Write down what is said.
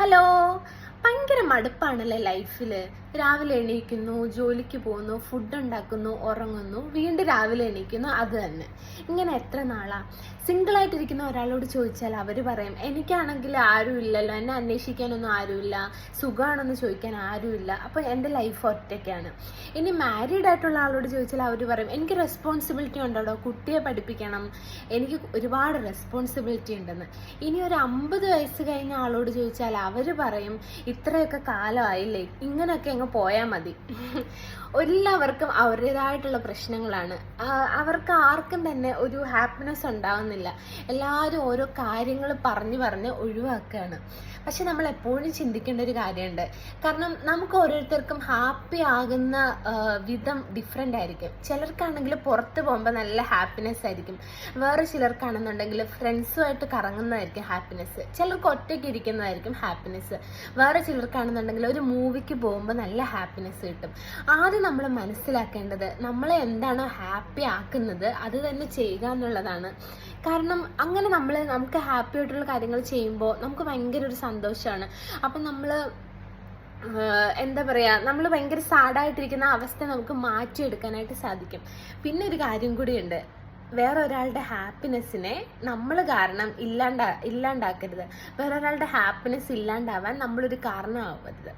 Hello. ഭയങ്കര മടുപ്പാണല്ലേ ലൈഫിൽ. രാവിലെ എണീക്കുന്നു, ജോലിക്ക് പോകുന്നു, ഫുഡ് ഉണ്ടാക്കുന്നു, ഉറങ്ങുന്നു, വീണ്ടും രാവിലെ എണീക്കുന്നു, അത് തന്നെ. ഇങ്ങനെ എത്ര നാളാ? സിംഗിളായിട്ടിരിക്കുന്ന ഒരാളോട് ചോദിച്ചാൽ അവർ പറയും എനിക്കാണെങ്കിൽ ആരും ഇല്ലല്ലോ, എന്നെ അന്വേഷിക്കാനൊന്നും ആരുമില്ല, സുഖമാണെന്ന് ചോദിക്കാൻ ആരുമില്ല, അപ്പോൾ എൻ്റെ ലൈഫ് ഒറ്റയ്ക്കാണ്. ഇനി മാരീഡ് ആയിട്ടുള്ള ആളോട് ചോദിച്ചാൽ അവർ പറയും എനിക്ക് റെസ്പോൺസിബിലിറ്റി ഉണ്ടോ, കുട്ടിയെ പഠിപ്പിക്കണം, എനിക്ക് ഒരുപാട് റെസ്പോൺസിബിലിറ്റി ഉണ്ടെന്ന്. ഇനി ഒരു 50 വയസ്സ് കഴിഞ്ഞ ആളോട് ചോദിച്ചാൽ അവർ പറയും ഇത്രയൊക്കെ കാലമായില്ലേ, ഇങ്ങനെയൊക്കെ അങ്ങ് പോയാൽ മതി. എല്ലാവർക്കും അവരുടേതായിട്ടുള്ള പ്രശ്നങ്ങളാണ്. അവർക്ക് ആർക്കും തന്നെ ഒരു ഹാപ്പിനെസ് ഉണ്ടാവുന്നില്ല. എല്ലാവരും ഓരോ കാര്യങ്ങൾ പറഞ്ഞ് ഒഴിവാക്കുകയാണ്. പക്ഷെ നമ്മൾ എപ്പോഴും ചിന്തിക്കേണ്ട ഒരു കാര്യമുണ്ട്. കാരണം നമുക്ക് ഓരോരുത്തർക്കും ഹാപ്പി ആകുന്ന വിധം ഡിഫറെൻ്റ് ആയിരിക്കും. ചിലർക്കാണെങ്കിൽ പുറത്ത് പോകുമ്പോൾ നല്ല ഹാപ്പിനെസ് ആയിരിക്കും, വേറെ ചിലർക്കാണെന്നുണ്ടെങ്കിൽ ഫ്രണ്ട്സുമായിട്ട് കറങ്ങുന്നതായിരിക്കും ഹാപ്പിനെസ്, ചിലർക്ക് ഒറ്റയ്ക്ക് ഇരിക്കുന്നതായിരിക്കും ഹാപ്പിനെസ്, വേറെ ചിലർക്കാണെന്നുണ്ടെങ്കിൽ ഒരു മൂവിക്ക് പോകുമ്പോൾ നല്ല ഹാപ്പിനെസ് കിട്ടും. ആദ്യം നമ്മൾ മനസ്സിലാക്കേണ്ടത് നമ്മളെ എന്താണോ ഹാപ്പി ആക്കുന്നത് അത് തന്നെ ചെയ്യുക എന്നുള്ളതാണ്. കാരണം അങ്ങനെ നമുക്ക് ഹാപ്പി ആയിട്ടുള്ള കാര്യങ്ങൾ ചെയ്യുമ്പോൾ നമുക്ക് ഭയങ്കര ഒരു സന്തോഷമാണ്. അപ്പം എന്താ പറയുക, നമ്മൾ ഭയങ്കര സാഡായിട്ടിരിക്കുന്ന അവസ്ഥ നമുക്ക് മാറ്റിയെടുക്കാനായിട്ട് സാധിക്കും. പിന്നെ ഒരു കാര്യം കൂടിയുണ്ട്, വേറെ ഒരാളുടെ ഹാപ്പിനെസ്സിനെ നമ്മൾ കാരണം ഇല്ലാണ്ടാക്കരുത്. വേറെ ഒരാളുടെ ഹാപ്പിനെസ് ഇല്ലാണ്ടാവാൻ നമ്മളൊരു കാരണമാവരുത്.